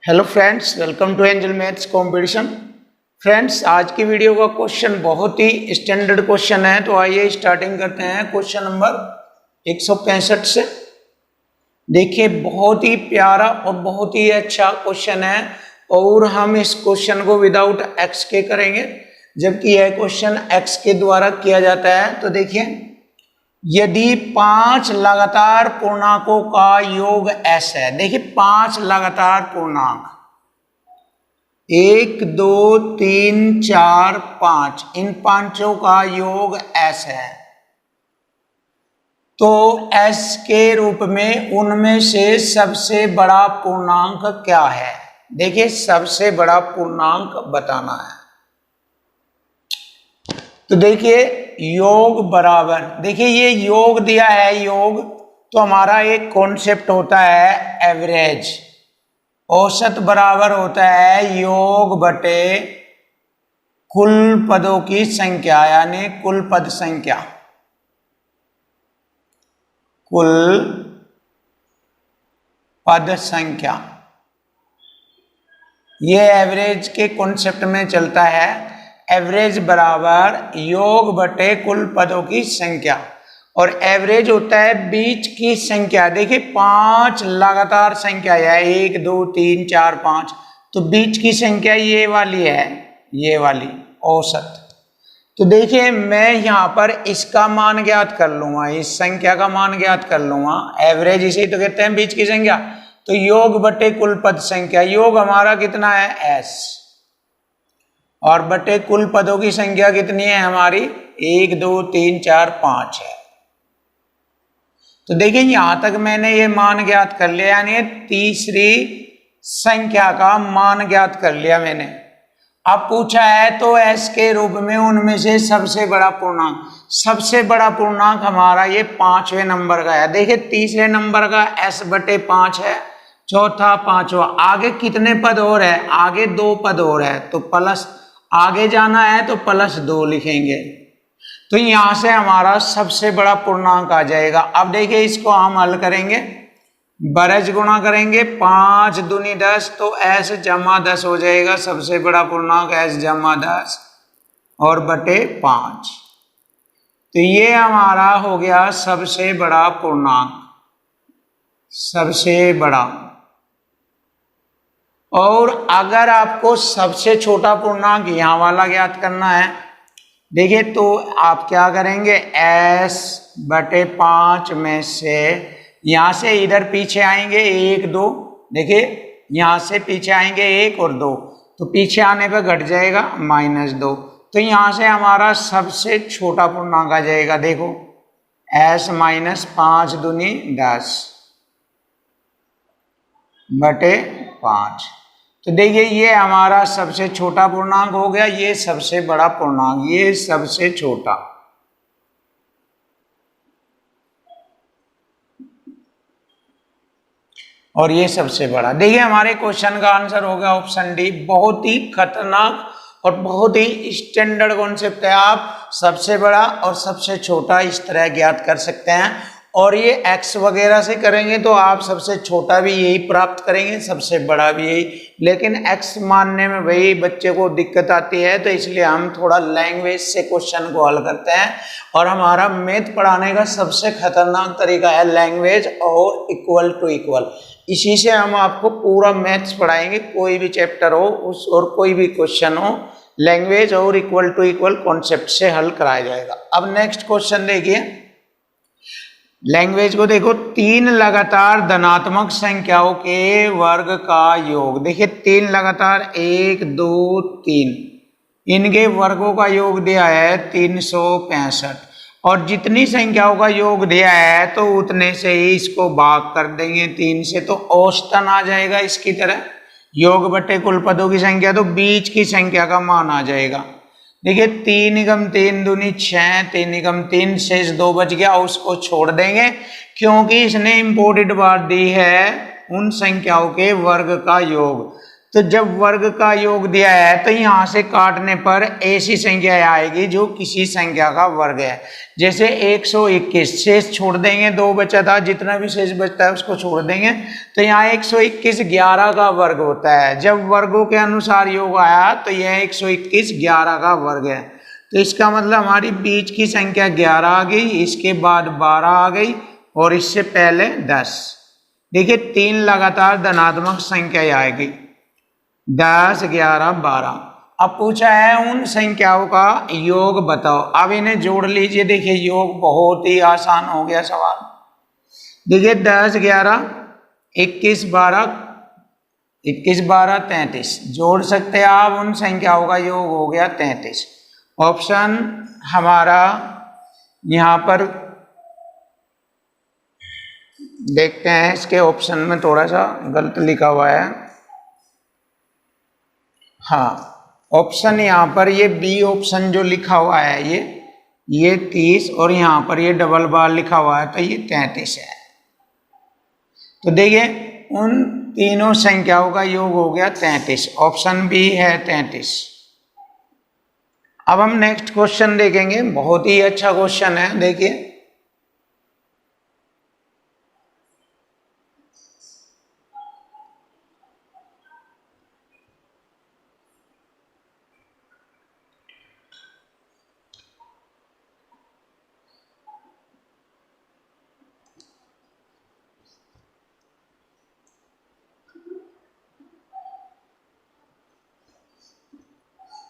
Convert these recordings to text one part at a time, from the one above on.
Hello friends, welcome to Angel Maths competition. Friends, आज की video का क्वेश्चन बहुत ही स्टैंडर्ड क्वेश्चन है, तो आइए स्टार्टिंग करते हैं क्वेश्चन नंबर 165 से। देखिए, बहुत ही प्यारा और बहुत ही अच्छा क्वेश्चन है और हम इस क्वेश्चन को विदाउट एक्स के करेंगे, जबकि यह क्वेश्चन एक्स के द्वारा किया जाता है। तो देखिए, यदि 5 लगातार पूर्णांकों का योग एस है। देखिए, 5 लगातार पूर्णांक 1 2 3 4 5, इन पांचों का योग एस है, तो एस के रूप में उनमें से सबसे बड़ा पूर्णांक क्या है। देखिए, सबसे बड़ा पूर्णांक बताना है। तो देखिए, योग बराबर, देखिए ये योग दिया है योग, तो हमारा एक कॉन्सेप्ट होता है एवरेज। औसत बराबर होता है योग बटे कुल पदों की संख्या, यानी कुल पद संख्या, कुल पद संख्या। ये एवरेज के कॉन्सेप्ट में चलता है। एवरेज बराबर योग बटे कुल पदों की संख्या, और एवरेज होता है बीच की संख्या। देखिए, 5 लगातार संख्या है, 1 2 3 4 5, तो बीच की संख्या ये वाली है, ये वाली औसत। तो देखिए, मैं यहाँ पर इसका मान ज्ञात कर लूंगा, इस संख्या का मान ज्ञात कर लूंगा। एवरेज इसे तो कहते हैं बीच की संख्या। तो योग बटे कुल पद संख्या, योग हमारा कितना है एस, और बटे कुल पदों की संख्या कितनी है हमारी 1 2 3 4 5 है। तो देखिए, यहां तक मैंने ये मान ज्ञात कर लिया, यानी तीसरी संख्या का मान ज्ञात कर लिया मैंने। अब पूछा है तो एस के रूप में उनमें से सबसे बड़ा पूर्णांक, सबसे बड़ा पूर्णांक हमारा ये 5वें नंबर का है। देखिए, तीसरे नंबर का एस बटे 5 है, चौथा पांचवा। आगे कितने पद और है, आगे 2 पद और है, तो प्लस आगे जाना है तो +2 लिखेंगे। तो यहां से हमारा सबसे बड़ा पूर्णांक आ जाएगा। अब देखिए, इसको हम हल करेंगे, बरज गुणा करेंगे, 5 दूनी 10, तो s जमा 10 हो जाएगा। सबसे बड़ा पूर्णांक s जमा 10 और बटे 5, तो ये हमारा हो गया सबसे बड़ा पूर्णांक, सबसे बड़ा। और अगर आपको सबसे छोटा पूर्णांक यहां वाला ज्ञात करना है, देखिए, तो आप क्या करेंगे, s बटे 5 में से यहां से इधर पीछे आएंगे 1 2, देखिए यहां से पीछे आएंगे 1 और 2, तो पीछे आने पर घट जाएगा -2, तो यहां से हमारा सबसे छोटा पूर्णांक आ जाएगा। देखो, s माइनस 5 दूनी 10 बटे 5, तो देखिए ये हमारा सबसे छोटा पूर्णांक हो गया, ये सबसे बड़ा पूर्णांक, ये सबसे छोटा। और ये सबसे बड़ा। देखिए, हमारे क्वेश्चन का आंसर हो गया ऑप्शन डी। बहुत ही खतरनाक और बहुत ही स्टैंडर्ड कॉन्सेप्ट है। आप सबसे बड़ा और सबसे छोटा इस तरह ज्ञात कर सकते हैं, और ये एक्स वगैरह से करेंगे तो आप सबसे छोटा भी यही प्राप्त करेंगे, सबसे बड़ा भी यही। लेकिन एक्स मानने में वही बच्चे को दिक्कत आती है, तो इसलिए हम थोड़ा लैंग्वेज से क्वेश्चन को हल करते हैं। और हमारा मैथ पढ़ाने का सबसे खतरनाक तरीका है लैंग्वेज और इक्वल टू इक्वल। इसी से हम आपको पूरा मैथ्स पढ़ाएंगे, कोई भी चैप्टर हो उस और कोई भी क्वेश्चन हो, लैंग्वेज और इक्वल टू इक्वल कॉन्सेप्ट से हल कराया जाएगा। अब नेक्स्ट क्वेश्चन देखिए, लैंग्वेज को देखो, 3 लगातार धनात्मक संख्याओं के वर्ग का योग। देखिए, 3 लगातार 1 2 3, इनके वर्गों का योग दिया है 365, और जितनी संख्याओं का योग दिया है तो उतने से ही इसको भाग कर देंगे 3 से, तो औसतन आ जाएगा इसकी तरह। योग बटे कुल पदों की संख्या, तो बीच की संख्या का मान आ जाएगा। देखिए, 3 × 3 दूनी 6, 3 × 3 शेष 2 बच गया, उसको छोड़ देंगे क्योंकि इसने इंपोर्टेंट बात दी है उन संख्याओं के वर्ग का योग। तो जब वर्ग का योग दिया है तो यहाँ से काटने पर ऐसी संख्या आएगी जो किसी संख्या का वर्ग है। जैसे 121 शेष छोड़ देंगे, 2 बचा था, जितना भी शेष बचता है उसको छोड़ देंगे, तो यहाँ 121 11 का वर्ग होता है। जब वर्गों के अनुसार योग आया तो यह 121 11 का वर्ग है। तो इसका मतलब हमारी बीच की संख्या 11 आ गई, इसके बाद 12 आ गई और इससे पहले 10। देखिए 3 लगातार धनात्मक संख्या आएगी, 10 11 12। अब पूछा है उन संख्याओं का योग बताओ। अब इन्हें जोड़ लीजिए। देखिए योग बहुत ही आसान हो गया सवाल। देखिए 10 11 21 12 21 12 33 जोड़ सकते हैं आप। उन संख्याओं का योग हो गया 33। ऑप्शन हमारा यहाँ पर देखते हैं, इसके ऑप्शन में थोड़ा सा गलत लिखा हुआ है। हाँ, ऑप्शन यहाँ पर ये बी ऑप्शन जो लिखा हुआ है ये 30 और यहाँ पर ये डबल बार लिखा हुआ है तो ये 33 है। तो देखिए उन तीनों संख्याओं का योग हो गया 33। ऑप्शन बी है 33। अब हम नेक्स्ट क्वेश्चन देखेंगे, बहुत ही अच्छा क्वेश्चन है।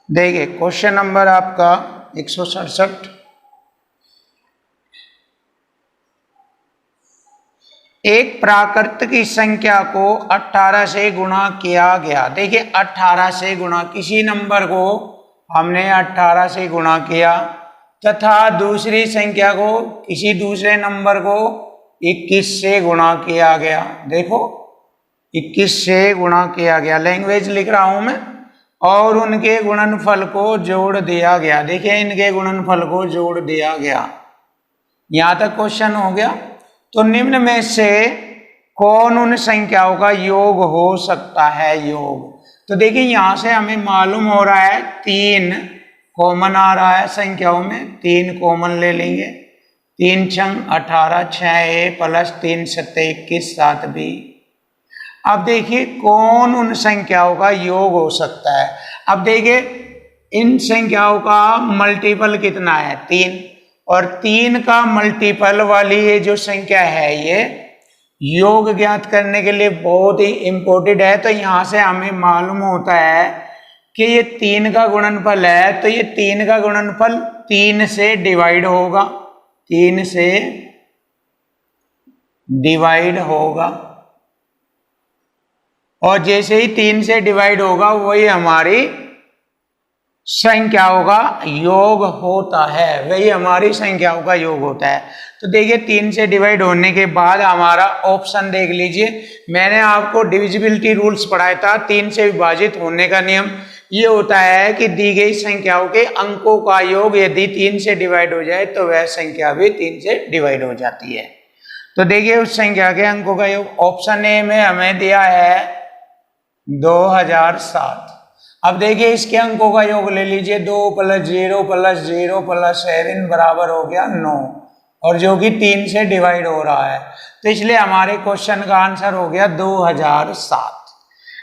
देखिए क्वेश्चन नंबर आपका 167। एक प्राकृत की संख्या को 18 से गुणा किया गया। देखिए 18 से गुणा, किसी नंबर को हमने 18 से गुणा किया तथा दूसरी संख्या को, किसी दूसरे नंबर को 21 से गुणा किया गया। देखो 21 से गुणा किया गया, लैंग्वेज लिख रहा हूं मैं, और उनके गुणनफल को जोड़ दिया गया। देखिए इनके गुणनफल को जोड़ दिया गया। यहां तक क्वेश्चन हो गया। तो निम्न में से कौन उन संख्याओं का योग हो सकता है? योग, तो देखिए यहां से हमें मालूम हो रहा है 3 कॉमन आ रहा है संख्याओं में, 3 कॉमन ले लेंगे। 3 छंग 18, 6 प्लस 3 7 21 7 भी। अब देखिए कौन उन संख्याओं का योग हो सकता है। अब देखिए इन संख्याओं का मल्टीपल कितना है? 3, और 3 का मल्टीपल वाली ये जो संख्या है ये योग ज्ञात करने के लिए बहुत ही इंपॉर्टेंट है। तो यहां से हमें मालूम होता है कि ये 3 का गुणनफल है, तो ये 3 का गुणनफल 3 से डिवाइड होगा, 3 से डिवाइड होगा, और जैसे ही 3 से डिवाइड होगा वही हमारी संख्याओं का योग होता है, वही हमारी संख्याओं का योग होता है। तो देखिए 3 से डिवाइड होने के बाद हमारा ऑप्शन देख लीजिए। मैंने आपको डिविजिबिलिटी रूल्स पढ़ाया था। 3 से विभाजित होने का नियम ये होता है कि दी गई संख्याओं के अंकों का योग यदि 3 से डिवाइड हो जाए तो वह संख्या भी 3 से डिवाइड हो जाती है। तो देखिए उस संख्या के अंकों का योग ऑप्शन ए में हमें दिया है 2007। अब देखिए इसके अंकों का योग ले लीजिए, 2 + 0 + 0 + 7 बराबर हो गया 9, और जो कि 3 से डिवाइड हो रहा है, तो इसलिए हमारे क्वेश्चन का आंसर हो गया 2007।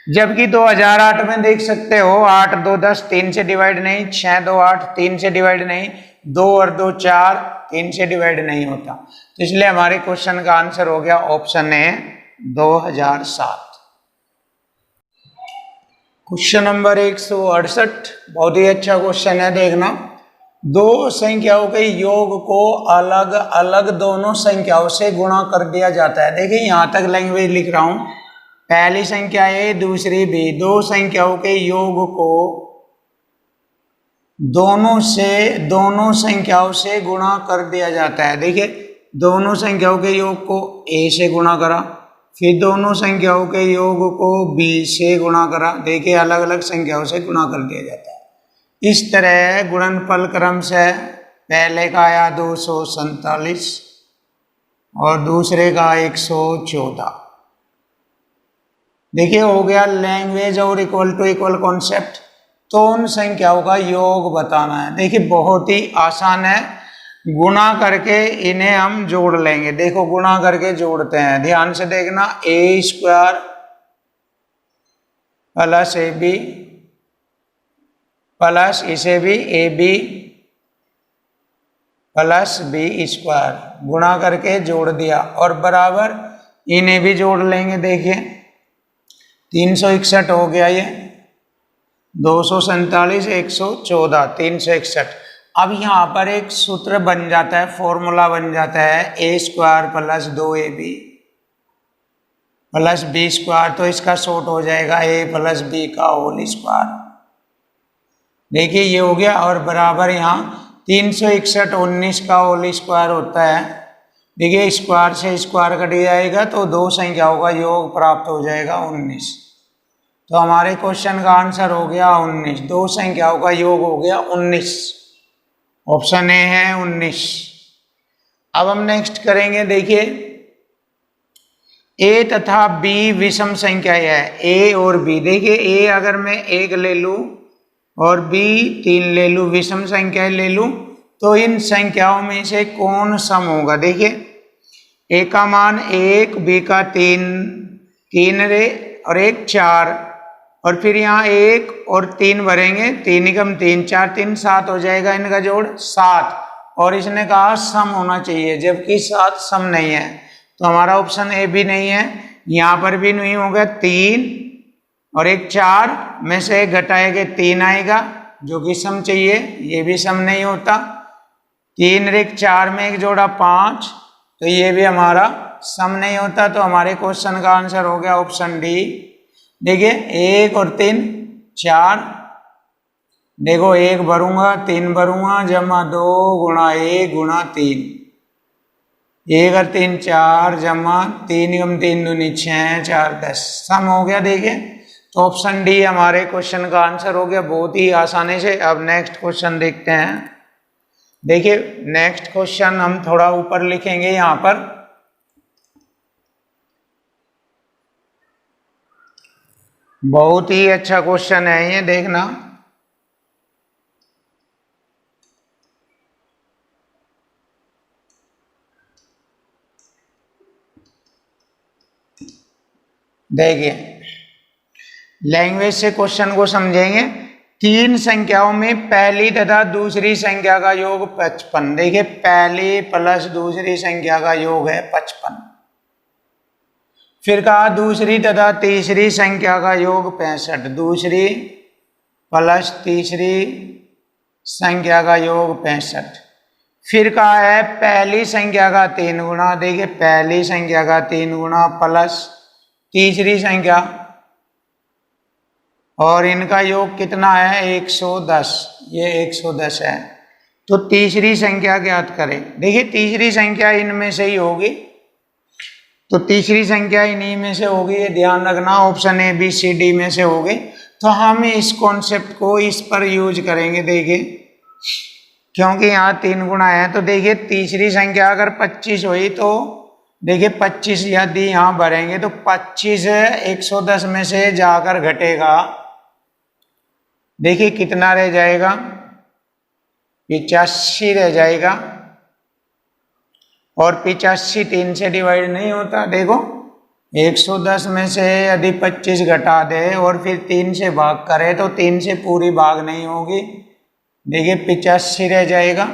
जबकि 2008 में देख सकते हो 8 2 10 3 से डिवाइड नहीं, 6 2 8 3 से डिवाइड नहीं, 2 और 2 4 3 से डिवाइड नहीं होता। तो इसलिए हमारे क्वेश्चन का आंसर हो गया ऑप्शन ए 2007। क्वेश्चन नंबर 168 बहुत ही अच्छा क्वेश्चन है, देखना। दो संख्याओं के योग को अलग अलग दोनों संख्याओं से गुणा कर दिया जाता है। देखिए यहां तक लैंग्वेज लिख रहा हूं, पहली संख्या ए दूसरी बी, दो संख्याओं के योग को दोनों संख्याओं से गुणा कर दिया जाता है। देखिए दोनों संख्याओं के योग को ए से गुणा करा, फिर दोनों संख्याओं के योग को बी से गुणा करा। देखिए अलग अलग संख्याओं से गुणा कर दिया जाता है। इस तरह गुणनफल क्रम से पहले का आया 247 और दूसरे का 114। देखिए हो गया लैंग्वेज और इक्वल टू इक्वल कॉन्सेप्ट। तो उन संख्याओं का योग बताना है। देखिए बहुत ही आसान है, गुणा करके इन्हें हम जोड़ लेंगे। देखो गुणा करके जोड़ते हैं, ध्यान से देखना। A square plus A B plus इसे भी A B plus B square, गुणा करके जोड़ दिया और बराबर इन्हें भी जोड़ लेंगे। देखिए 361 हो गया, ये 247, 114, 361। अब यहाँ पर एक सूत्र बन जाता है, फॉर्मूला बन जाता है, A square plus 2ab plus B square. तो इसका शॉर्ट हो जाएगा ए प्लस बी का होल स्क्वायर। देखिए ये हो गया और बराबर यहाँ 361 19 का होल स्क्वायर होता है। देखिए स्क्वायर से स्क्वायर कट जाएगा तो दो संख्याओं का योग प्राप्त हो जाएगा 19। तो हमारे क्वेश्चन का आंसर हो गया 19, दो संख्याओं का योग हो गया 19। ऑप्शन ए है 19। अब हम नेक्स्ट करेंगे। देखिए ए तथा बी विषम संख्या है, ए और बी। देखिए ए अगर मैं 1 ले लूं और बी 3 ले लूं, विषम संख्या ले लूं, तो इन संख्याओं में से कौन सम होगा। देखिए ए का मान 1, बी का 3 रे और 1 4, और फिर यहाँ 1 और 3 भरेंगे, 3 एकम 3, 4 3 7 हो जाएगा, इनका जोड़ 7। और इसने कहा सम होना चाहिए, जबकि 7 सम नहीं है, तो हमारा ऑप्शन ए भी नहीं है। यहाँ पर भी नहीं होगा, 3 और 1 4 में से घटाएंगे 3 आएगा जो कि सम चाहिए, ये भी सम नहीं होता। 3 और 1 4 में एक जोड़ा 5, तो ये भी हमारा सम नहीं होता। तो हमारे क्वेश्चन का आंसर हो गया ऑप्शन डी। देखिए 1 और 3 4, देखो 1 भरूंगा 3 भरूंगा, जमा 2 गुणा 1 गुणा 3, 1 और 3 4, जमा 3 एकम 3 दूनी 6, 4 10, सम हो गया। देखिए तो ऑप्शन डी हमारे क्वेश्चन का आंसर हो गया बहुत ही आसानी से। अब नेक्स्ट क्वेश्चन देखते हैं। देखिए नेक्स्ट क्वेश्चन हम थोड़ा ऊपर लिखेंगे, यहाँ पर बहुत ही अच्छा क्वेश्चन है ये, देखना। देखिए लैंग्वेज से क्वेश्चन को समझेंगे। 3 संख्याओं में पहली तथा दूसरी संख्या का योग 55। देखिए पहली प्लस दूसरी संख्या का योग है 55। फिर कहा दूसरी तथा तीसरी संख्या का योग 65, दूसरी प्लस तीसरी संख्या का योग 65। फिर कहा है पहली संख्या का 3 गुना। देखिए पहली संख्या का 3 गुना प्लस तीसरी संख्या, और इनका योग कितना है 110, ये 110 है। तो तीसरी संख्या ज्ञात करें। देखिए तीसरी संख्या इनमें से ही होगी, तो तीसरी संख्या इन्हीं में से होगी, ये ध्यान रखना। Option A B C D में से होगी। तो हम इस कॉन्सेप्ट को इस पर यूज करेंगे। देखिए क्योंकि यहाँ 3 गुना है, तो देखिए तीसरी संख्या अगर 25 हुई तो देखिए 25 यदि यहाँ भरेंगे तो 25 110 में से जाकर घटेगा, देखिए कितना रह जाएगा 85 रह जाएगा। और 85 3 से डिवाइड नहीं होता। देखो 110 में से यदि 25 घटा दे और फिर 3 से भाग करे तो 3 से पूरी भाग नहीं होगी, देखिए 85 रह जाएगा।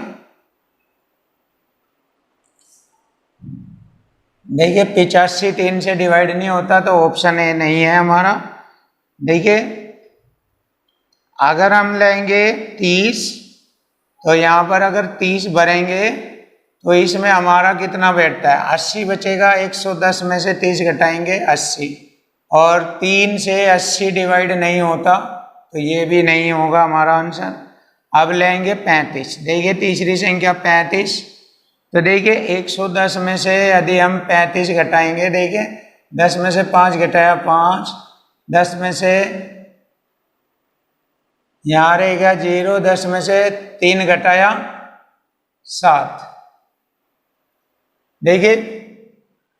देखिए 85 3 से डिवाइड नहीं होता, तो ऑप्शन ए नहीं है हमारा। देखिए अगर हम लेंगे 30, तो यहाँ पर अगर 30 भरेंगे तो इसमें हमारा कितना बैठता है 80 बचेगा। 110 में से 30 घटाएंगे 80, और 3 से 80 डिवाइड नहीं होता, तो ये भी नहीं होगा हमारा आंसर। अब लेंगे 35। देखिए तीसरी संख्या 35, तो देखिए 110 में से यदि हम 35 घटाएंगे, देखिए 10 में से 5 घटाया 5, 10 में से यहाँ रहेगा 0, 10 में से 3 घटाया 7। देखिए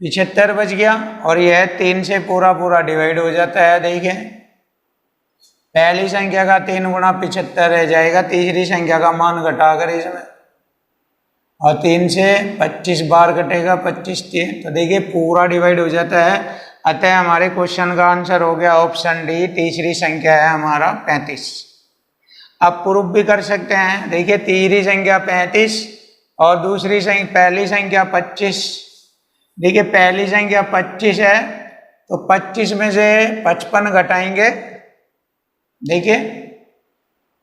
75 बच गया, और यह 3 से पूरा पूरा डिवाइड हो जाता है। देखिए पहली संख्या का 3 गुना 75 रह जाएगा, तीसरी संख्या का मान घटाकर इसमें, और 3 से 25 बार कटेगा, 25 तो देखिए पूरा डिवाइड हो जाता है। अतः हमारे क्वेश्चन का आंसर हो गया ऑप्शन डी, तीसरी संख्या है हमारा 35। अब प्रूफ भी कर सकते हैं। देखिए तीसरी संख्या 35 और दूसरी संख्या पहली संख्या 25। देखिए पहली संख्या 25 है, तो 25 में से 55 घटाएंगे, देखिए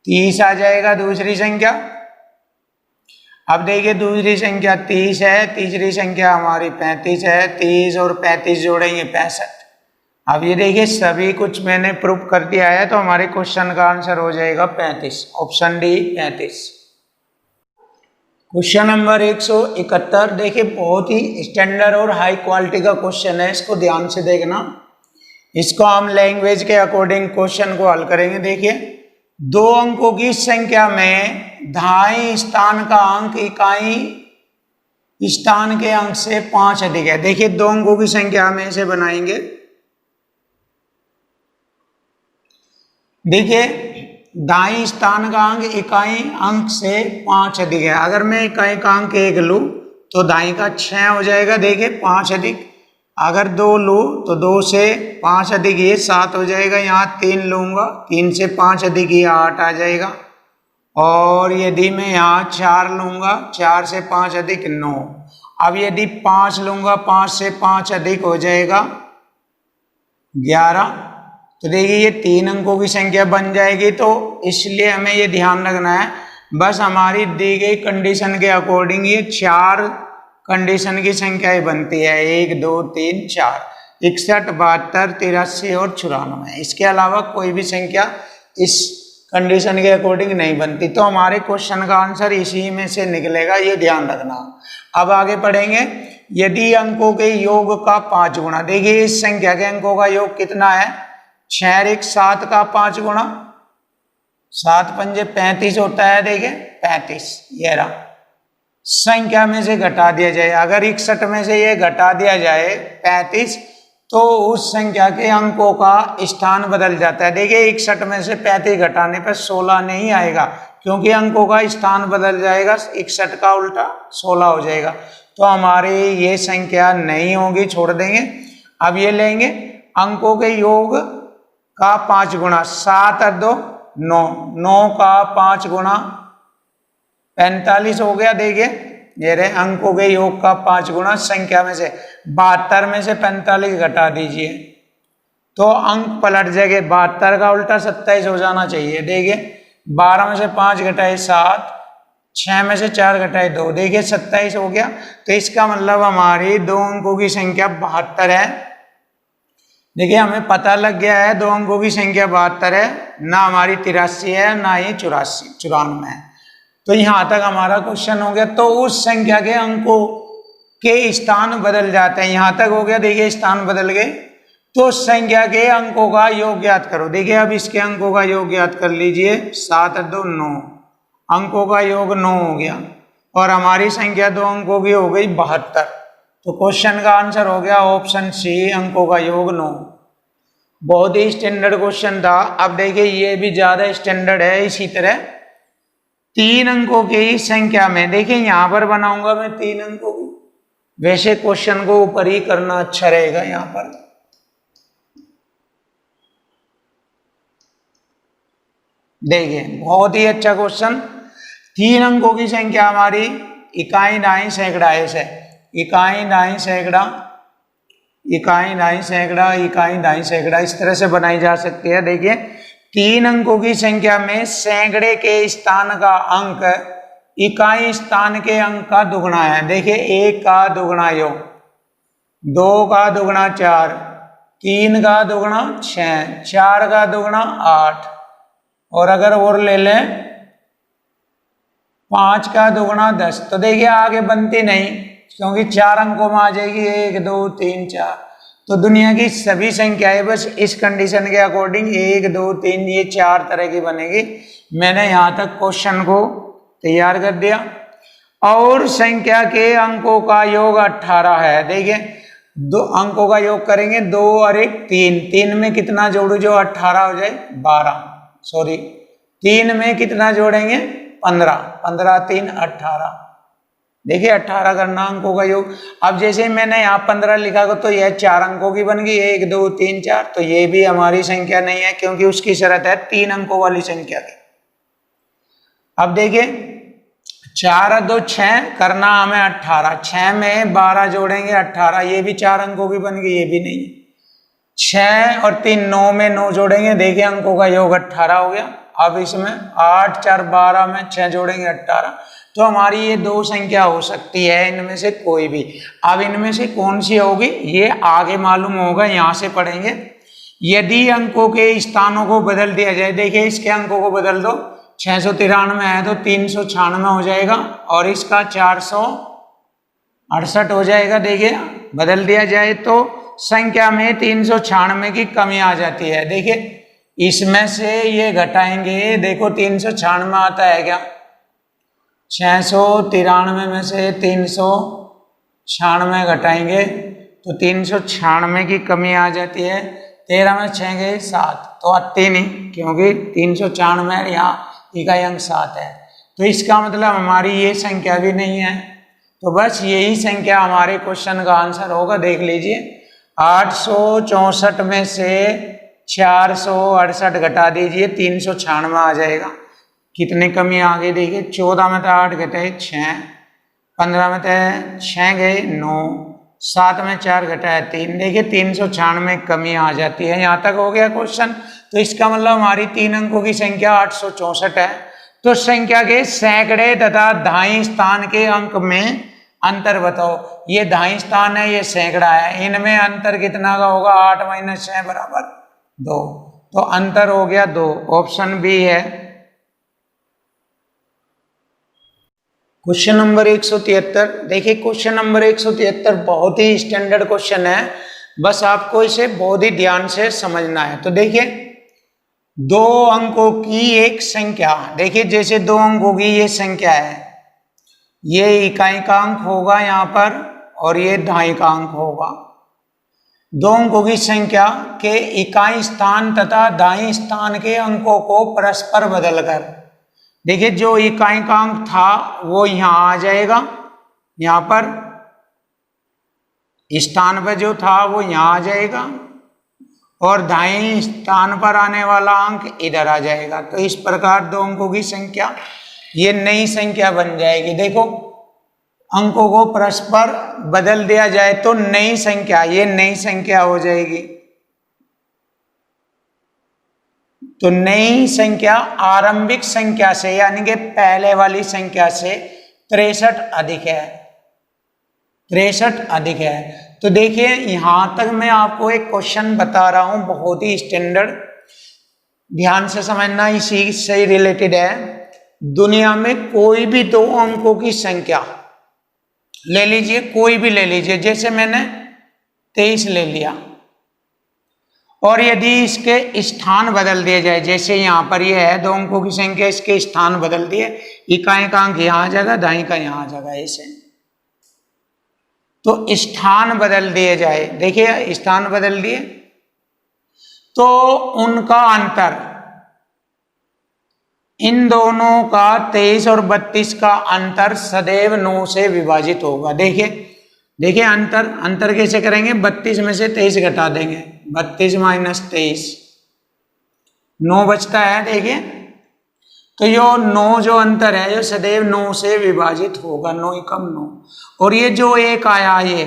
30 आ जाएगा दूसरी संख्या। अब देखिए दूसरी संख्या 30 है, तीसरी संख्या हमारी 35 है, 30 और 35 जोड़ेंगे 65। अब ये देखिए सभी कुछ मैंने प्रूफ कर दिया है, तो हमारे क्वेश्चन का आंसर हो जाएगा 35, ऑप्शन डी 35। Question number 171। देखिए बहुत ही स्टैंडर्ड और हाई क्वालिटी का क्वेश्चन है, इसको ध्यान से देखना। इसको हम लैंग्वेज के अकॉर्डिंग क्वेश्चन को हल करेंगे। देखिए 2 अंकों की संख्या में दाईं स्थान का अंक इकाई स्थान के अंक से 5 अधिक है। देखिए 2 अंकों की संख्या में इसे बनाएंगे। देखिए दाईं स्थान का अंक इकाई अंक से 5 अधिक है। अगर मैं इकाई का अंक 1 लूं तो दाईं का 6 हो जाएगा। देखिए 5 अधिक, अगर 2 लूं तो 2 से 5 अधिक ये 7 हो जाएगा। यहाँ 3 लूंगा, 3 से 5 अधिक ये 8 आ जाएगा। और यदि मैं यहाँ 4 लूंगा, 4 से 5 अधिक 9। अब यदि 5 लूंगा, 5 से 5 अधिक हो जाएगा 11। तो देखिए ये 3 अंकों की संख्या बन जाएगी। तो इसलिए हमें ये ध्यान रखना है, बस हमारी दी गई कंडीशन के अकॉर्डिंग ये 4 कंडीशन की संख्याएं बनती है, 1 2 3 4, 61 72 83 और 94। इसके अलावा कोई भी संख्या इस कंडीशन के अकॉर्डिंग नहीं बनती। तो हमारे क्वेश्चन का आंसर इसी में से निकलेगा, ये ध्यान रखना। अब आगे पढ़ेंगे। यदि अंकों के योग का 5 गुना, देखिए इस संख्या के अंकों का योग कितना है, 6 1 7 का 5 गुना, 7 पंजे 35 होता है। देखिए 35 ये रहा। संख्या में से घटा दिया जाए, अगर 61 में से ये घटा दिया जाए 35, तो उस संख्या के अंकों का स्थान बदल जाता है। देखिए 61 में से 35 घटाने पर 16 नहीं आएगा, क्योंकि अंकों का स्थान बदल जाएगा, 61 का उल्टा 16 हो जाएगा। तो हमारी ये संख्या नहीं होगी, छोड़ देंगे। अब ये लेंगे अंकों के योग का 5 गुना, 7 और 2 9, 9 का 5 गुना 45 हो गया। देखिए ये रहे अंकों के योग का 5 गुना, संख्या में से 72 में से 45 घटा दीजिए तो अंक पलट जाएंगे। 72 का उल्टा 27 हो जाना चाहिए। देखिए 12 में से 5 घटाए 7, 6 में से 4 घटाए 2, देखिए 27 हो गया। तो इसका मतलब हमारी 2 अंकों की संख्या 72 है। देखिए हमें पता लग गया है 2 अंकों की संख्या 72 है, ना हमारी 83 है, ना ही 94 है। तो यहां तक हमारा क्वेश्चन हो गया। तो उस संख्या के अंकों के स्थान बदल जाते हैं, यहां तक हो गया। देखिए स्थान बदल गए, तो संख्या के अंकों का योग ज्ञात करो। देखिए अब इसके अंकों का योग ज्ञात कर लीजिए। 7 2 9, अंकों का योग 9 हो गया, और हमारी संख्या 2 अंकों की हो गई 72। तो क्वेश्चन का आंसर हो गया ऑप्शन सी, अंकों का योग 9। बहुत ही स्टैंडर्ड क्वेश्चन था। अब देखिए ये भी ज्यादा स्टैंडर्ड है। इसी तरह 3 अंकों की संख्या में, देखिए यहां पर बनाऊंगा मैं 3 अंकों की, वैसे क्वेश्चन को ऊपर ही करना अच्छा रहेगा। यहां पर देखिए बहुत ही अच्छा क्वेश्चन। 3 अंकों की संख्या हमारी इकाई दाईं सैकड़ा है, इकाई दाईं सैकड़ा, इकाई दाईं सैकड़ा, इकाई दाईं सैकड़ा, इस तरह से बनाई जा सकती है। देखिए 3 अंकों की संख्या में सैकड़े के स्थान का अंक इकाई स्थान के अंक का दुगुना है। देखिए 1 का दुगुना योग, 2 का दुगुना 4, 3 का दुगुना 6, 4 का दुगुना 8, और अगर और ले लें 5 का दुगुना 10। तो देखिए आगे बनती नहीं, क्योंकि 4 अंकों में आ जाएगी 1 2 3 4। तो दुनिया की सभी संख्याएं बस इस कंडीशन के अकॉर्डिंग 1 2 3 ये 4 तरह की बनेगी। मैंने यहां तक क्वेश्चन को तैयार कर दिया। और संख्या के अंकों का योग 18 है। देखिए दो अंकों का योग करेंगे, 2 और 1 3, 3 में कितना जोड़ू जो 18 हो जाए 12, सॉरी 3 में कितना जोड़ेंगे 15, 15 3 18, देखिए 18 करना अंकों का योग। अब जैसे मैंने यहाँ 15 लिखा तो यह 4 अंकों की बन गई, 1 2 3 4, तो ये भी हमारी संख्या नहीं है क्योंकि उसकी शर्त है 3 अंकों वाली संख्या की। अब देखिए 4 और 2 6 करना हमें 18, 6 में 12 जोड़ेंगे 18, ये भी 4 अंकों की बन गई, ये भी नहीं है। 6 और 3 9 में 9 जोड़ेंगे, देखिए अंकों का योग 18 हो गया। अब इसमें 8 4 12 में 6 जोड़ेंगे 18, तो हमारी ये 2 संख्या हो सकती है इनमें से कोई भी। अब इनमें से कौन सी होगी ये आगे मालूम होगा, यहाँ से पढ़ेंगे। यदि अंकों के स्थानों को बदल दिया जाए, देखिए इसके अंकों को बदल दो, 693 है तो 396 हो जाएगा और इसका 468 हो जाएगा। देखिए बदल दिया जाए तो संख्या में 396 की कमी आ जाती है। देखिए इसमें से ये घटाएंगे, देखो 396 आता है क्या, 693 में से 396 घटाएंगे तो 396 की कमी आ जाती है। 13 में 6 गए 7, तो आती नहीं क्योंकि 396 यहाँ इकाई अंक 7 है, तो इसका मतलब हमारी ये संख्या भी नहीं है। तो बस यही संख्या हमारे क्वेश्चन का आंसर होगा। देख लीजिए 864 में से 468 घटा दीजिए, 396 आ जाएगा। कितनी कमी आ गई देखिए, 14 में तो 8 घटाए 6, 15 में तो 6 गए 9, 7 में 4 घटाया 3, देखिए 396 कमी आ जाती है। यहाँ तक हो गया क्वेश्चन। तो इसका मतलब हमारी 3 अंकों की संख्या 864 है। तो संख्या के सैकड़े तथा दहाई स्थान के अंक में अंतर बताओ। ये दहाई स्थान है, ये सैकड़ा है, इनमें अंतर कितना का होगा, 8 - 6 बराबर 2, तो अंतर हो गया 2, ऑप्शन बी है। क्वेश्चन नंबर 173, देखिए क्वेश्चन नंबर 173 बहुत ही स्टैंडर्ड क्वेश्चन है, बस आपको इसे बहुत ही ध्यान से समझना है। तो देखिए 2 अंकों की एक संख्या, देखिए जैसे 2 अंकों की ये संख्या है, ये इकाई का अंक होगा यहाँ पर और ये दहाई का अंक होगा। 2 अंकों की संख्या के इकाई स्थान तथा दहाई स्थान के अंकों को परस्पर बदलकर, देखिए जो इकाई का अंक था वो यहाँ आ जाएगा, यहाँ पर स्थान पर जो था वो यहाँ आ जाएगा और दाएं स्थान पर आने वाला अंक इधर आ जाएगा। तो इस प्रकार 2 अंकों की संख्या ये नई संख्या बन जाएगी। देखो अंकों को परस्पर बदल दिया जाए तो नई संख्या, ये नई संख्या हो जाएगी। तो नई संख्या आरंभिक संख्या से यानी कि पहले वाली संख्या से 63 अधिक है, 63 अधिक है। तो देखिए यहां तक मैं आपको एक क्वेश्चन बता रहा हूं, बहुत ही स्टैंडर्ड, ध्यान से समझना, इसी से रिलेटेड है। दुनिया में कोई भी 2 अंकों की संख्या ले लीजिए, कोई भी ले लीजिए, जैसे मैंने 23 ले लिया, और यदि इसके स्थान बदल दिए जाए, जैसे यहाँ पर ये है 2 अंकों की संख्या, इसके स्थान बदल दिए, इकाई का अंक यहाँ आ जाएगा, दाई का यहाँ आ जाएगा, ऐसे। तो स्थान बदल दिए जाए, देखिए स्थान बदल दिए तो उनका अंतर, इन दोनों का 23 और 32 का अंतर सदैव 9 से विभाजित होगा। देखिए अंतर कैसे करेंगे, 32 में से 23 घटा देंगे, 32 - 23 9 बचता है। देखिए तो यो 9 जो अंतर है ये सदैव 9 से विभाजित होगा, 9 एकम 9। और ये जो 1 आया, ये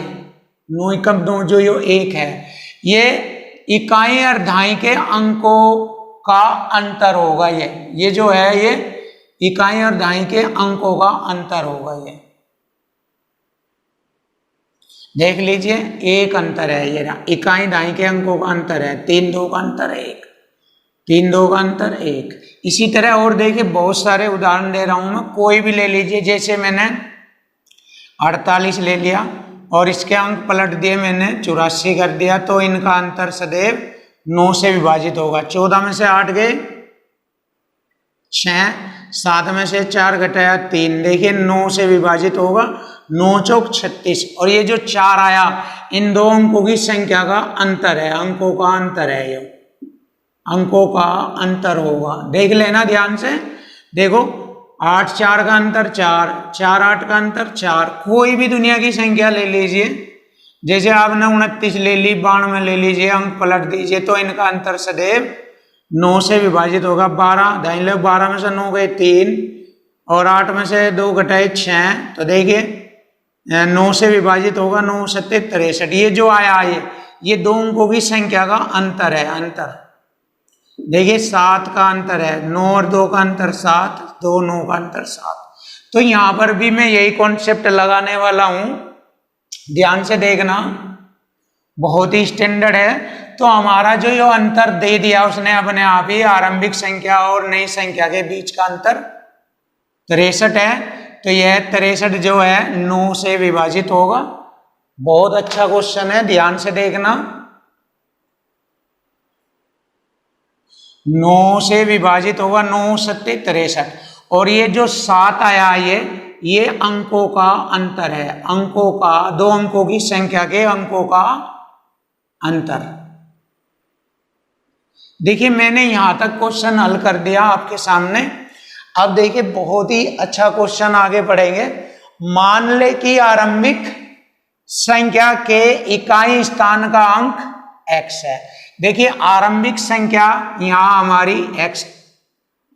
9 एकम 9 जो यो 1 है, ये इकाई और दहाई के अंकों का अंतर होगा। ये जो है ये इकाई और दहाई के अंकों का अंतर होगा। ये देख लीजिए एक अंतर है, ये इकाई दहाई के अंकों का अंतर है, 3 2 का अंतर है 1, 3 2 का अंतर 1। इसी तरह और देखिए बहुत सारे उदाहरण दे रहा हूं मैं, कोई भी ले लीजिए, जैसे मैंने 48 ले लिया और इसके अंक पलट दिए मैंने 84 कर दिया, तो इनका अंतर सदैव 9 से विभाजित होगा। 14 में से 8 गए 6, 7 में से 4 घटाया 3, देखिए 9 से विभाजित होगा, 9 चौक 36, और ये जो 4 आया इन दो अंकों की संख्या का अंतर है, अंकों का अंतर है, ये अंकों का अंतर होगा। देख लेना ध्यान से, देखो 8 4 का अंतर 4, 4 8 का अंतर 4। कोई भी दुनिया की संख्या ले लीजिए, जैसे आपने 29 ले ली, 92 ले लीजिए, अंक पलट दीजिए तो इनका अंतर सदैव 9 से विभाजित होगा। 12 दाहिने लोग 12 में से 9 गए 3, और 8 में से 2 घटाए 6, तो देखिए 9 से विभाजित होगा, 9 7 63। ये जो आया ये दो अंकों की संख्या का अंतर है, अंतर देखिए 7 का अंतर है, 9 और 2 का अंतर 7, 2 9 का अंतर 7। तो यहां पर भी मैं यही कॉन्सेप्ट लगाने वाला हूं, ध्यान से देखना, बहुत ही स्टैंडर्ड है। तो हमारा जो ये अंतर दे दिया उसने अपने आप ही, आरंभिक संख्या और नई संख्या के बीच का अंतर 63 है, तो यह 63 जो है 9 से विभाजित होगा। बहुत अच्छा क्वेश्चन है, ध्यान से देखना। 9 से विभाजित होगा, 9 7 63, और ये जो 7 आया ये अंकों का अंतर है, अंकों का, दो अंकों की संख्या के अंकों का अंतर। देखिए मैंने यहां तक क्वेश्चन हल कर दिया आपके सामने। अब देखिए बहुत ही अच्छा क्वेश्चन आगे बढ़ेंगे। मान ले कि आरंभिक संख्या के इकाई स्थान का अंक x है। देखिए आरंभिक संख्या यहां हमारी x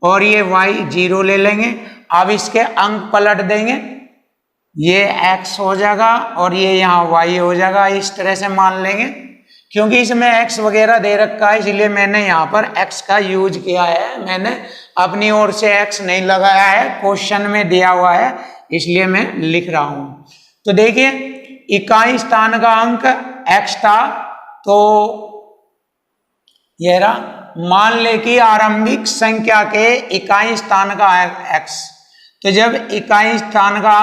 और ये y 0 ले लेंगे। अब इसके अंक पलट देंगे, ये x हो जाएगा और ये यहाँ y हो जाएगा, इस तरह से मान लेंगे। क्योंकि इसमें x वगैरह दे रखा है इसलिए मैंने यहाँ पर x का यूज किया है, मैंने अपनी ओर से x नहीं लगाया है, क्वेश्चन में दिया हुआ है इसलिए मैं लिख रहा हूं। तो देखिए इकाई स्थान का अंक x था, तो यह रहा। मान ले कि आरंभिक संख्या के इकाई स्थान का x, तो जब इकाई स्थान का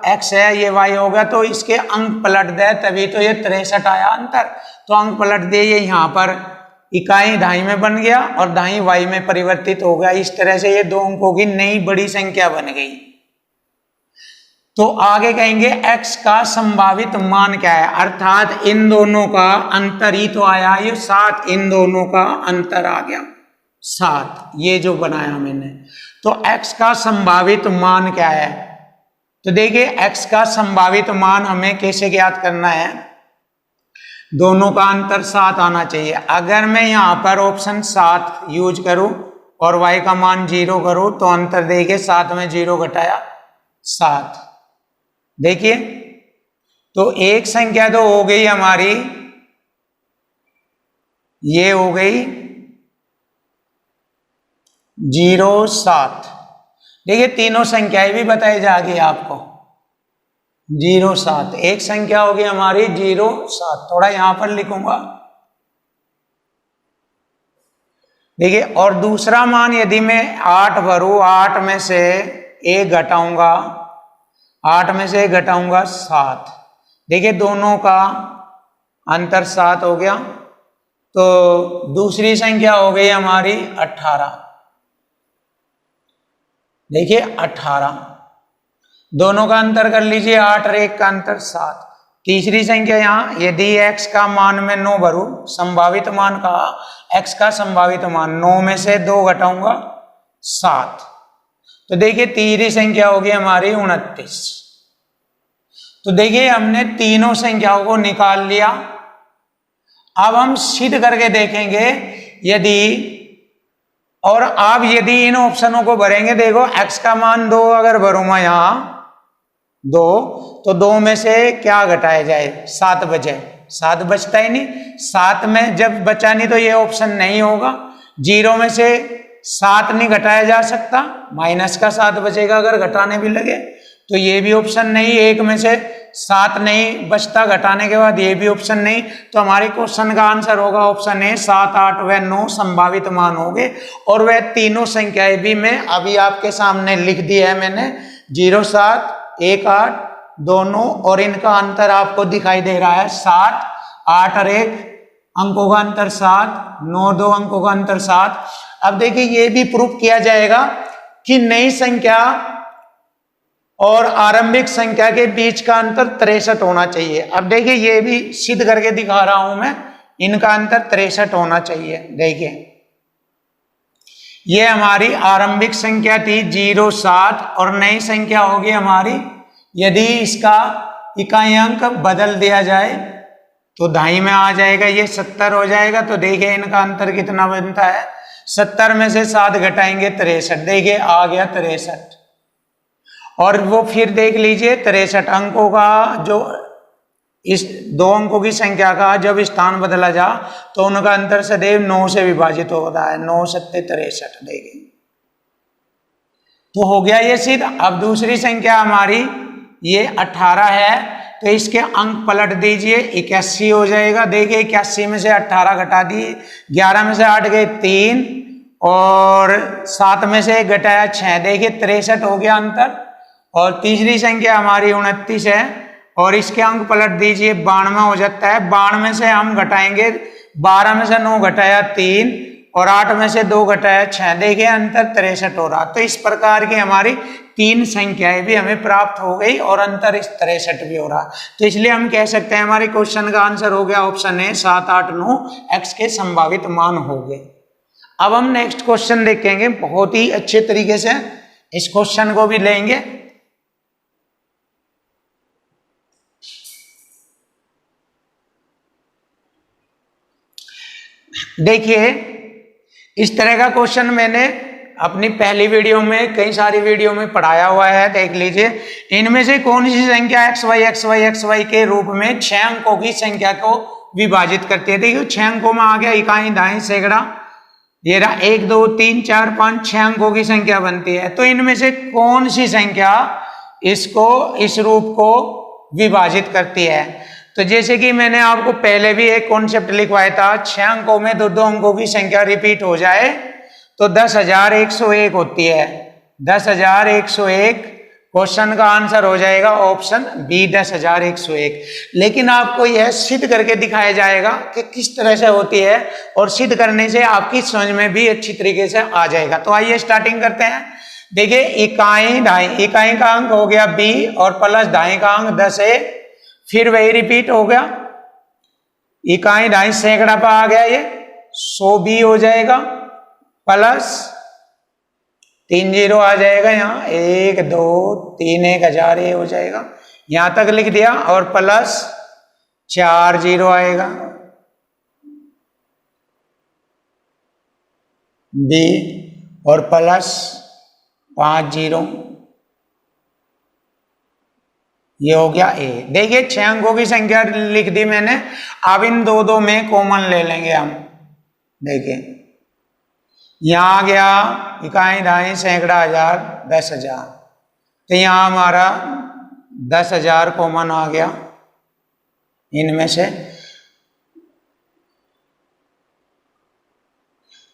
x है, ये y हो गया, तो इसके अंक पलट दे, तभी तो ये 63 आया अंतर। तो अंक पलट दे, ये यहाँ पर इकाई दाई में बन गया और दाई y में परिवर्तित हो गया। इस तरह से ये दो अंकों की नई बड़ी संख्या बन गई। तो आगे कहेंगे x का संभावित मान क्या है, अर्थात इन दोनों का अंतर ही तो आया, ये 7, इन दोनों का अंतर आ गया 7, ये जो बनाया मैंने। तो x का संभावित मान क्या है, तो देखिए x का संभावित मान हमें कैसे ज्ञात करना है, दोनों का अंतर 7 आना चाहिए। अगर मैं यहाँ पर ऑप्शन 7 यूज करूं और y का मान 0 करूं तो अंतर देखिए 7 में 0 घटाया 7। देखिए तो एक संख्या तो हो गई हमारी, ये हो गई 0 7। देखिए तीनों संख्याएं भी बताई जाएगी आपको, 0 7 एक संख्या होगी हमारी 0 7, थोड़ा यहां पर लिखूंगा। देखिए और दूसरा मान यदि मैं 8 भरूं, 8 में से 1 घटाऊंगा, 8 में से 1 घटाऊंगा 7। देखिए दोनों का अंतर 7 हो गया। तो दूसरी संख्या हो गई हमारी 18। देखिए 18, दोनों का अंतर कर लीजिए, 8 और 1 का अंतर 7। तीसरी संख्या यहाँ यदि x का मान में 9 भरूं, संभावित मान का x का संभावित मान 9 में से 2 घटाऊंगा 7। तो देखिए तीसरी संख्या होगी हमारी 29। तो देखिए हमने तीनों संख्याओं को निकाल लिया। अब हम सिद्ध करके देखेंगे यदि, और आप यदि इन ऑप्शनों को भरेंगे, देखो x का मान 2 अगर भरूंगा यहाँ 2, तो 2 में से क्या घटाया जाए, 7 बचे, 7 बचता ही नहीं। 7 में जब बचा नहीं तो ये ऑप्शन नहीं होगा। 0 में से 7 नहीं घटाया जा सकता, माइनस का 7 बचेगा अगर घटाने भी लगे, तो ये भी ऑप्शन नहीं। 1 में से 7 नहीं बचता घटाने के बाद, ये भी ऑप्शन नहीं। तो हमारे क्वेश्चन का आंसर होगा ऑप्शन ए, 7 8 व 9 संभावित मान होंगे। और वह तीनों संख्याएं भी मैं अभी आपके सामने लिख दी है मैंने, 0 7 1 8 दोनों, और इनका अंतर आपको दिखाई दे रहा है 7, 8 और 1 अंकों का अंतर 7, 9 2 अंकों का अंतर 7। अब देखिए ये भी प्रूफ किया जाएगा कि नई संख्या और आरंभिक संख्या के बीच का अंतर 63 होना चाहिए। अब देखिए ये भी सिद्ध करके दिखा रहा हूं मैं, इनका अंतर 63 होना चाहिए। देखिए ये हमारी आरंभिक संख्या थी 07 और नई संख्या होगी हमारी, यदि इसका इकाई अंक बदल दिया जाए तो दहाई में आ जाएगा, ये 70 हो जाएगा। तो देखिए इनका अंतर कितना बनता है, 70 में से 7 घटाएंगे 63, देखिए आ गया 63। और वो फिर देख लीजिए 63 अंकों का जो इस 2 अंकों की संख्या का जब स्थान बदला जा तो उनका अंतर सदैव 9 से विभाजित होता है, 9 सत्ते 63। देखिए तो हो गया ये सिद्ध। अब दूसरी संख्या हमारी ये 18 है, तो इसके अंक पलट दीजिए, 81 हो जाएगा। देखिए 81 में से 18 घटा दिए, 11 में से 8 गए 3 और 7 में से 1 घटाया 6, देखिए 63 हो गया अंतर। और तीसरी संख्या हमारी 29 है और इसके अंक पलट दीजिए, 92 हो जाता है। 92 से हम घटाएंगे, 12 में से 9 घटाया 3 और 8 में से 2 घटाया 6, देखिए अंतर 63 हो रहा। तो इस प्रकार की हमारी 3 संख्याएं भी हमें प्राप्त हो गई और अंतर इस 63 भी हो रहा। तो इसलिए हम कह सकते हैं हमारे क्वेश्चन का आंसर हो गया ऑप्शन है 7, 8, 9 एक्स के संभावित मान हो गए। अब हम नेक्स्ट क्वेश्चन देखेंगे, बहुत ही अच्छे तरीके से इस क्वेश्चन को भी लेंगे। देखिए इस तरह का क्वेश्चन मैंने अपनी पहली वीडियो में, कई सारी वीडियो में पढ़ाया हुआ है, देख लीजिए। इनमें से कौन सी संख्या xy के रूप में 6 अंकों की संख्या को विभाजित करती है। देखिए 6 अंकों में आ गया, इकाई, दहाई, सैकड़ा, ये रहा 1 2 3 4 5 6 अंकों की संख्या बनती है। तो इनमें से कौन सी संख्या इसको, इस रूप को विभाजित करती है। तो जैसे कि मैंने आपको पहले भी एक कॉन्सेप्ट लिखवाया था, 6 अंकों में 2 अंकों की संख्या रिपीट हो जाए तो 10,101 होती है। 10,101 क्वेश्चन का आंसर हो जाएगा ऑप्शन बी, 10,101। लेकिन आपको यह सिद्ध करके दिखाया जाएगा कि किस तरह से होती है, और सिद्ध करने से आपकी समझ में भी अच्छी तरीके से आ जाएगा। तो आइए स्टार्टिंग करते हैं। देखिए इकाई, दहाई, इकाई का अंक हो गया बी और प्लस दहाई का अंक 10 है, फिर वही रिपीट हो गया। इकाई, दहाई, सैकड़ा पर आ गया, ये 100 बी हो जाएगा, प्लस 3 0 आ जाएगा, यहाँ 1 2 3 1000 ये हो जाएगा, यहां तक लिख दिया। और प्लस 4 0 आएगा बी और प्लस 5 0, ये हो गया ए। देखिए 6 अंकों की संख्या लिख दी मैंने। अब इन 2 में कॉमन ले लेंगे हम। देखिए यहां आ गया इकाई, दहाई, सैकड़ा, हजार, 10,000, तो यहां हमारा 10,000 कॉमन आ गया इनमें से।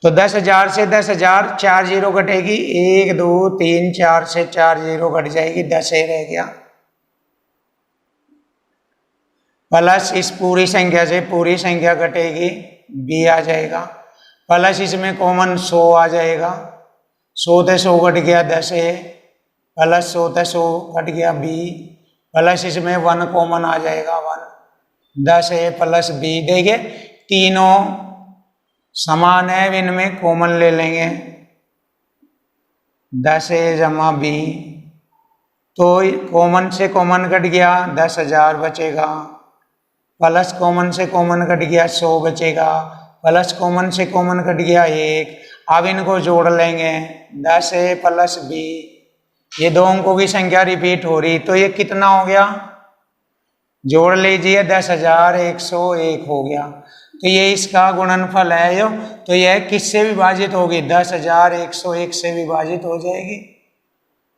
तो 10,000 से 10,000 4 0 कटेगी, 1 2 3 4 से 4 0 कट जाएगी, 10 रह गया। प्लस इस पूरी संख्या से पूरी संख्या कटेगी, बी आ जाएगा। प्लस इसमें कॉमन 100 आ जाएगा, 100 से 100 कट गया, 10 है, प्लस 100 से 100 कट गया बी, प्लस इसमें 1 कॉमन आ जाएगा, 1, 10 है प्लस बी। देखिए तीनों समान है, इनमें कॉमन ले लेंगे, 10 है जमा बी, तो कॉमन से कॉमन कट गया, 10,000 बचेगा, प्लस कॉमन से कॉमन कट गया, 100 बचेगा, प्लस कॉमन से कॉमन कट गया 1। अब इनको जोड़ लेंगे, 10 है प्लस बी, ये 2 अंकों की संख्या रिपीट हो रही, तो ये कितना हो गया, जोड़ लीजिए, 10,101 हो गया। तो ये इसका गुणनफल है यो, तो यह किससे विभाजित होगी, 10,101 से विभाजित हो जाएगी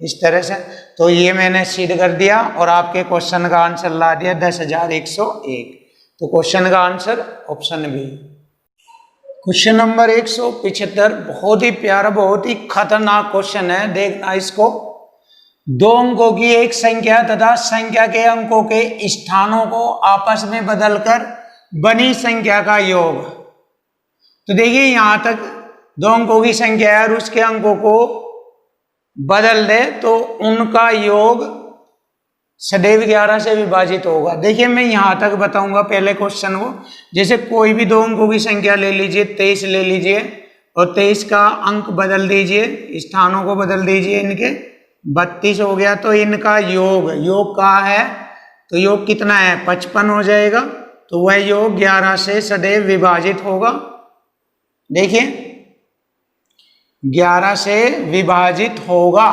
इस तरह से। तो ये मैंने सिद्ध कर दिया और आपके क्वेश्चन का आंसर ला दिया 10,101। तो क्वेश्चन का answer option B. Question number 175 बहुत ही प्यारा, बहुत ही खतरनाक क्वेश्चन है, देखना इसको। 2 अंकों की एक संख्या तथा संख्या के अंकों के स्थानों को आपस में बदलकर बनी संख्या का योग। तो देखिए यहां तक 2 अंकों की संख्या है और उसके अंकों को बदल दे तो उनका योग सदैव 11 से विभाजित होगा। देखिए मैं यहाँ तक बताऊंगा पहले क्वेश्चन को। जैसे कोई भी दो अंकों की संख्या ले लीजिए, 23 ले लीजिए और 23 का अंक बदल दीजिए, स्थानों को बदल दीजिए इनके, 32 हो गया। तो इनका योग का है, तो योग कितना है 55 हो जाएगा। तो वह योग 11 से सदैव विभाजित होगा। देखिए 11 से विभाजित होगा,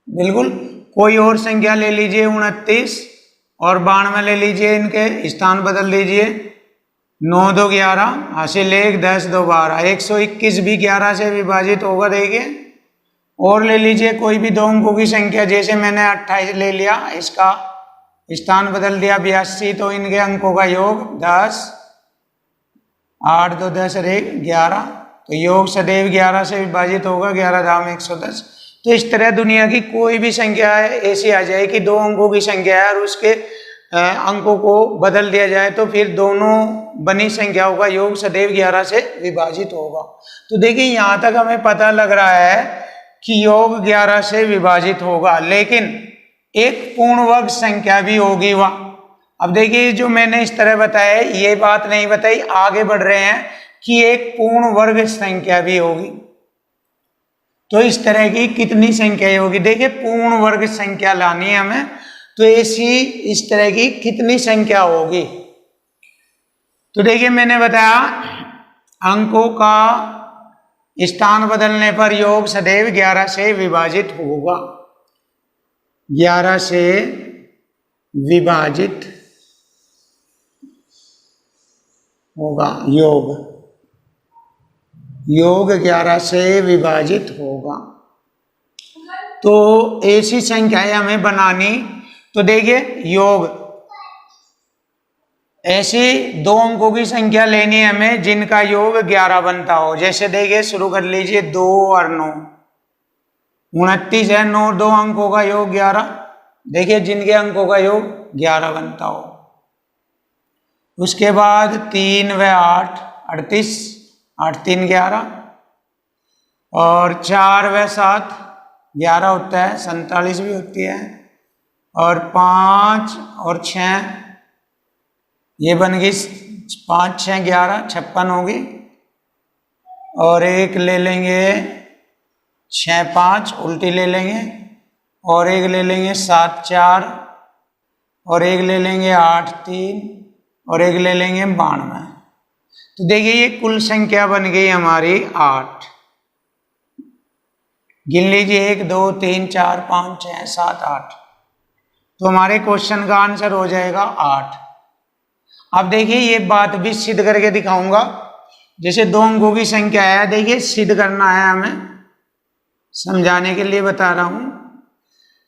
बिल्कुल। कोई और संख्या ले लीजिए 29 और 92 ले लीजिए, इनके स्थान बदल दीजिए, 9 2 11, हासिल 1 10 2 12, 121 भी 11 से विभाजित होगा। देखिए और ले लीजिए कोई भी दो अंकों की संख्या, जैसे मैंने 28 ले लिया, इसका स्थान बदल दिया 82, तो इनके अंकों का योग 10, 8 2 10 और 1 11, तो योग सदैव 11 से विभाजित होगा, 11 धाम 110। तो इस तरह दुनिया की कोई भी संख्या ऐसी आ जाए कि दो अंकों की संख्या है और उसके अंकों को बदल दिया जाए, तो फिर दोनों बनी संख्याओं का योग सदैव 11 से विभाजित होगा। तो देखिए यहाँ तक हमें पता लग रहा है कि योग 11 से विभाजित होगा, लेकिन एक पूर्ण वर्ग संख्या भी होगी वह। अब देखिए जो मैंने इस तरह बताया ये बात नहीं बताई, आगे बढ़ रहे हैं कि एक पूर्ण वर्ग संख्या भी होगी। तो इस तरह की कितनी संख्या होगी? देखिए पूर्ण वर्ग संख्या लानी है हमें, तो ऐसी इस तरह की कितनी संख्या होगी? तो देखिए मैंने बताया अंकों का स्थान बदलने पर योग सदैव 11 से विभाजित होगा, 11 से विभाजित होगा, योग 11 से विभाजित होगा। तो ऐसी संख्याएं हमें बनानी, तो देखिए योग ऐसी दो अंकों की संख्या लेनी है हमें जिनका योग 11 बनता हो। जैसे देखिए शुरू कर लीजिए 2 और 9, 29 है, 9 दो अंकों का योग 11। देखिए जिनके अंकों का योग 11 बनता हो। उसके बाद 3 व 8 38, 8 3 11, और 4 व 7 11 होता है, 47 भी होती है, और 5 और 6 ये बन गई 5 6 11 56 होगी, और एक ले लेंगे 6 5 उल्टी ले लेंगे, और एक ले लेंगे 7 4, और एक ले लेंगे 8 3, और एक ले लेंगे 92। तो देखिए ये कुल संख्या बन गई हमारी 8। गिन लीजिए 1 2 3 4 5 6 7 8। तो हमारे क्वेश्चन का आंसर हो जाएगा 8। अब देखिए ये बात भी सिद्ध करके दिखाऊंगा। जैसे दो अंकों की संख्या है, देखिए सिद्ध करना है हमें, समझाने के लिए बता रहा हूं।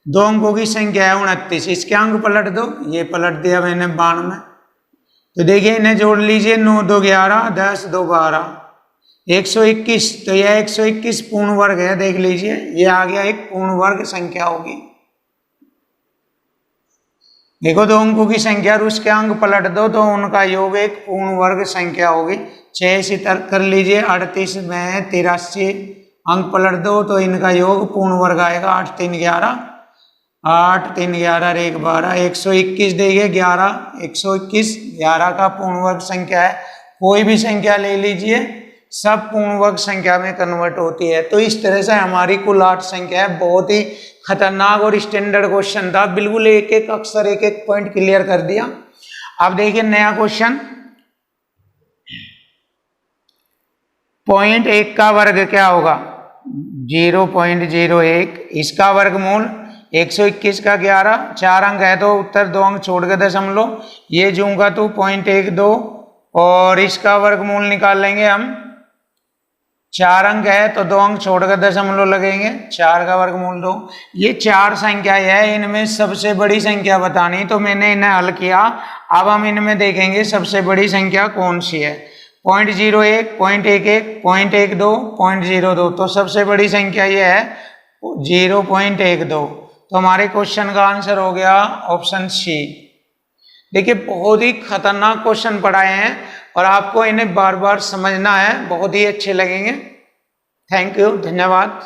दो अंकों की संख्या है 29, इसके अंक पलट दो, ये पलट दिया मैंने 92। तो देखिए इन्हें जोड़ लीजिए, 9 2 11 10 2 12, 121। तो यह 121 पूर्ण वर्ग है, देख लीजिए ये आ गया एक पूर्ण वर्ग संख्या होगी। देखो दो अंकों की संख्या और उसके अंक पलट दो तो उनका योग एक पूर्ण वर्ग संख्या होगी। 6 इसी तरह कर लीजिए, 38 में 83 अंक पलट दो तो इनका योग पूर्ण वर्ग आएगा, 8 3 11, 8 3 11 1 12, 121 देखिए 11, 121 11 का पूर्ण वर्ग संख्या है। कोई भी संख्या ले लीजिए, सब पूर्ण वर्ग संख्या में कन्वर्ट होती है। तो इस तरह से हमारी कुल 8 संख्या है। बहुत ही खतरनाक और स्टैंडर्ड क्वेश्चन था, बिल्कुल एक एक अक्षर एक एक पॉइंट क्लियर कर दिया। अब देखिए नया क्वेश्चन, पॉइंट 1 का वर्ग क्या होगा? 0.01, इसका वर्गमूल 121 का 11, 4 अंक है तो उत्तर 2 अंक छोड़ के दशमलव, ये जूंगा तो 0.12, और इसका वर्गमूल निकाल लेंगे हम, 4 अंक है तो 2 अंक छोड़कर दशमलव लगेंगे, 4 का वर्गमूल 2। ये 4 संख्या है, इनमें सबसे बड़ी संख्या बतानी, तो मैंने इन्हें हल किया। अब हम इनमें देखेंगे सबसे बड़ी संख्या कौन सी है। 0.01, 0.11, 0.12, 0.02, तो सबसे बड़ी संख्या ये है 0.12। तो हमारे क्वेश्चन का आंसर हो गया ऑप्शन सी। देखिए बहुत ही खतरनाक क्वेश्चन पढ़ाए हैं और आपको इन्हें बार बार समझना है, बहुत ही अच्छे लगेंगे। थैंक यू, धन्यवाद।